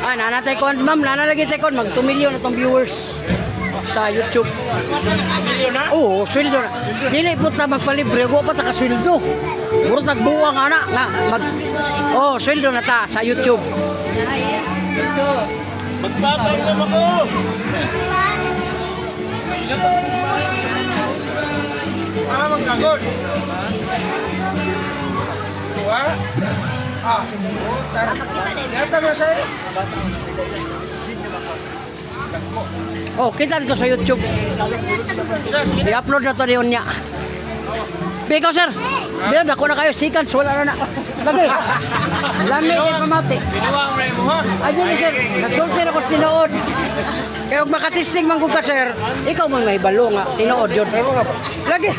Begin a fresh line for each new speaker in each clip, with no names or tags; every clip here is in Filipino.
Ah, nanatay ko, ma'am, nanalagay tayo mag 2 million na itong viewers sa YouTube. Oo, sweldo na. Dili po na magpalibre, huwag pa ta kasweldo. Puro tagbuwang anak nga. Oh, sweldo na ta sa YouTube.
Magpapainom ako! Magkagod! Kuha? Yata nga sa'yo?
Oh, kita dito sa YouTube. I-upload na to niyon niya. Bikaw, sir. Diyan, ako na kayo. Seconds, wala na. Lagi. Lamig yung pamati.
Binuwang rin mo, ha?
Ayun, sir. Nagsulti ako sa tinood. Kaya kung makatesting man ko ka, sir, ikaw man may balo nga. Tinood yun. Lagi.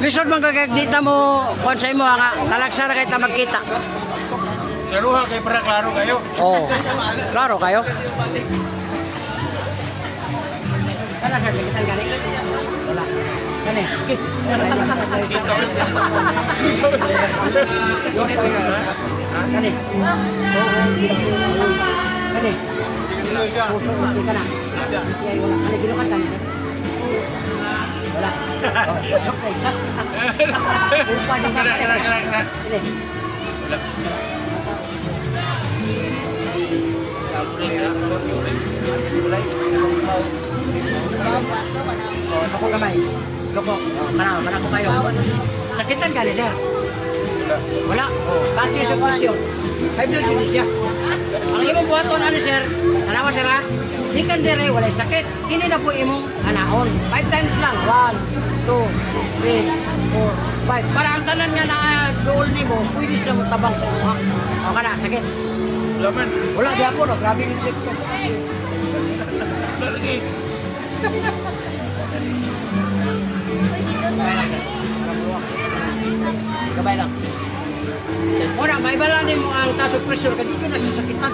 Lisod man kagag dita mo, konsay mo nga. Talagsara kayo ta magkita.
Saruha kayo para klaro kayo.
Oo. Klaro kayo. Kana sir, kita gani. Wala. Kani. Kani. Kani. Kana. Kani ginukan kan. Wala. Upa di ka. Ini. Wala. Ako kamay. Loko. Mana ko kayo. Sakitan ka nila. Wala. Kasi sa posisyon. High blood din siya. Ang imong buhaton ano sir? Anawa sir ha? Di kan dire walay sakit. Ini na po imong anaon. 5 times lang. 1, 2, 3, 4, 5. Para ang tanan nga na dool nimo, pwede sila mo tabang sa uha. O kana sakit.
Laman.
Wala di ako no, grabe yung check ko.
Lagi.
Gabay lang. Wala, may balanin mo ang taas of pressure ka dito na sasakitan.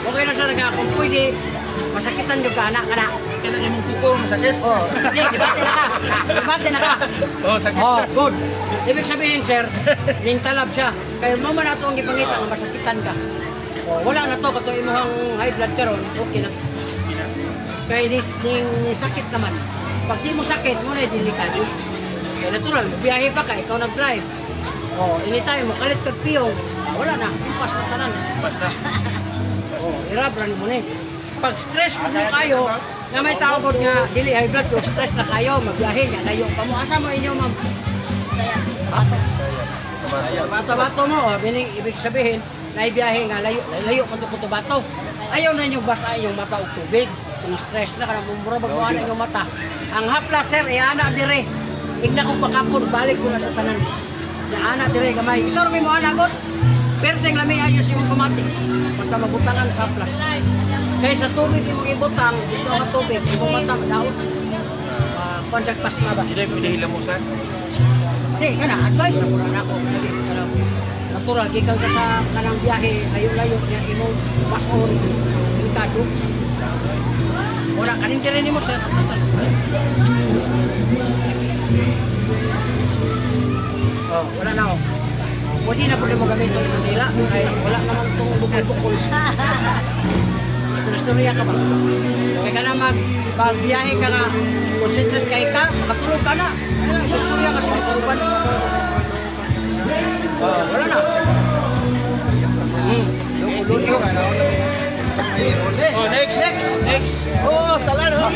Okay lang siya kung pwede, masakitan yung ka, anak.
Kailan yung kuko, masakit?
Oh, hindi, dibate na ka. Dibate na ka.
Oh, sakit.
Oh, good. Ibig sabihin, sir, lintalab siya. Kaya mo man nato ang ipangita na masakitan ka. Oh, wala na to, kato imuhang high blood ka ron, okay na. Kaya ning sakit naman. Pag di mo sakit, muna yung delikado. Kaya natural, biyahe pa ka, ikaw nag-drive. Oh, anytime mo, kalit kag piyong, wala na, impas na tanan.
Basta.
Oh, irabran mo na eh. Pag stress mo kayo, na may tawag nga, dili high blood, kung stress na kayo, magbiyahe niya, layo pa mo. Asa mo inyo, ma'am? Bato-bato mo, oh, ibig sabihin, naibiyahe nga, layo pa ito bato. Ayaw na inyong basta inyong mata o tubig. Kung stress na ka na, bumurabag mo na inyong mata. Ang hapla, sir, ana dire. Igna kong pakapon, balik ko na sa tanan. Ana dire, gamay. Ikaw rin mo anagot. Perteng lami ayos yung pamati. Basta mabutangan sa hapla. Kaya sa tubig yung ibutang, gusto ka tubig, yung mata, daot. Konsak pas na ba?
Hindi, pinahilamusan.
Hindi, kana, advice na muna na ako. Natural, gikan ka sa kanang biyahe, layo-layo niya, imong pason, delikado. Wala, kanin rin mo, sir. Oh, wala na ako. Pwede na po rin mo gamit itong Manila. Kaya wala naman itong bukol-bukol. Istorya ka ba? Kaya ka na magbiyahe ka nga, concentrate kay ka, makatulog ka na. Istorya ka sa ituban. Wala na.
Oh, next.
Oh, salan ho.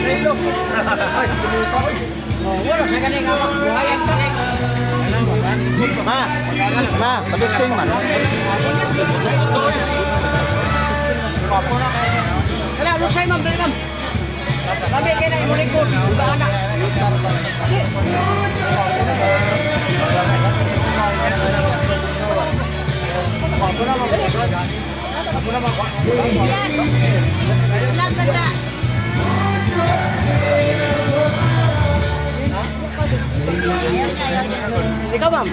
Wala sa galing nga buhayan sa leg.
Ma, patesting man.
Kaya, lusay ma'am, dali ma'am. Kami kayo na imong likod, iba anak. Ikaw ma'am?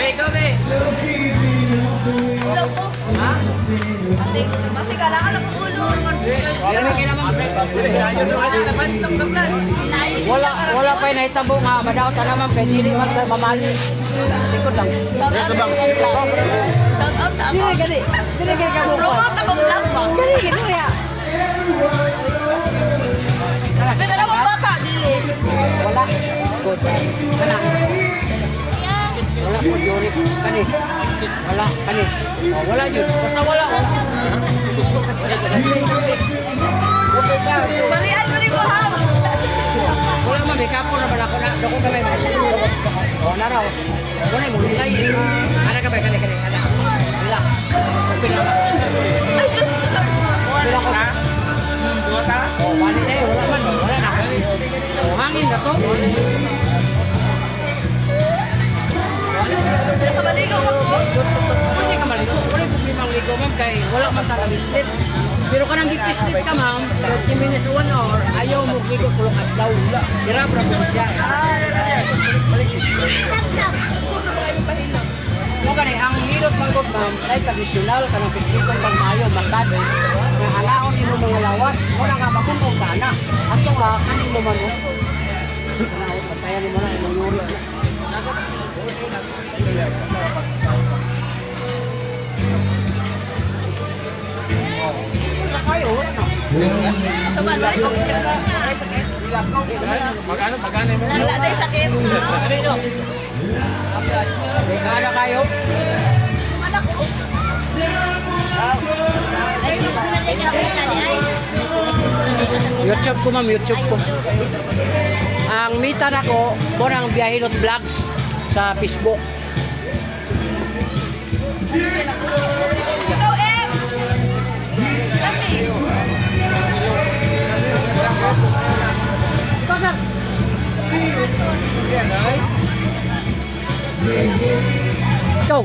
Ikaw, be.
Ulo ko.
Ha?
Kasi kailangan ng ulo.
Kami kayo na ma'am.
Layo
Wala pa nahitabo nga madaot na naman kay dili man kay mamali. Likod lang.
Ito bang?
Shout out sa
Dili
ako.
gali. Dili kay ka
Promote ako vlog ba?
Gali gito ya.
Pero na bata dili.
Wala. Good. Kana. Wala po yun. Kani. Wala. Kani. Oh, wala yun. Basta wala. Oh. Okay ba?
Balian mo rin mo ha.
Wala man, may kapo naman ako na. Dako kami. O, naraw. Wala mo, nilay. Ana ka ba? Kani. Ana. Wala. Okay na ba?
Ay, Diyos ko.
Wala ko.
Dua ta?
O, bali na yun. Wala man. Wala na. O, hangin na to.
Nakabaligo ako.
Hindi ka maligo. Wala yung problema ang ligo, ma'am. Kaya wala man sa bislit. Pero kanang gipislit ka, ma'am. 30 minutes, 1 hour. Ayaw mo ligo. Tulong at daw. Hirap-rap mo siya. Mo gani ang hilot manggod ma'am ay tradisyonal kanang pislikon pang mayo masad nga halaon imo mga lawas mo na nga makumpong kana ato nga kanin mo man oh patayan mo na imong yuri kayo ano
Sa balay ko. Ay, sakit.
Magkano mo?
Lala tayo sakit.
kada kayo
Anak ko. Ay, sino ko na tayo kinakita ni ay?
YouTube ko ma'am YouTube ko ang mita na ko mo nang Biyahinot Vlogs sa Facebook
Ikaw, Em. Kami.
ito sir ito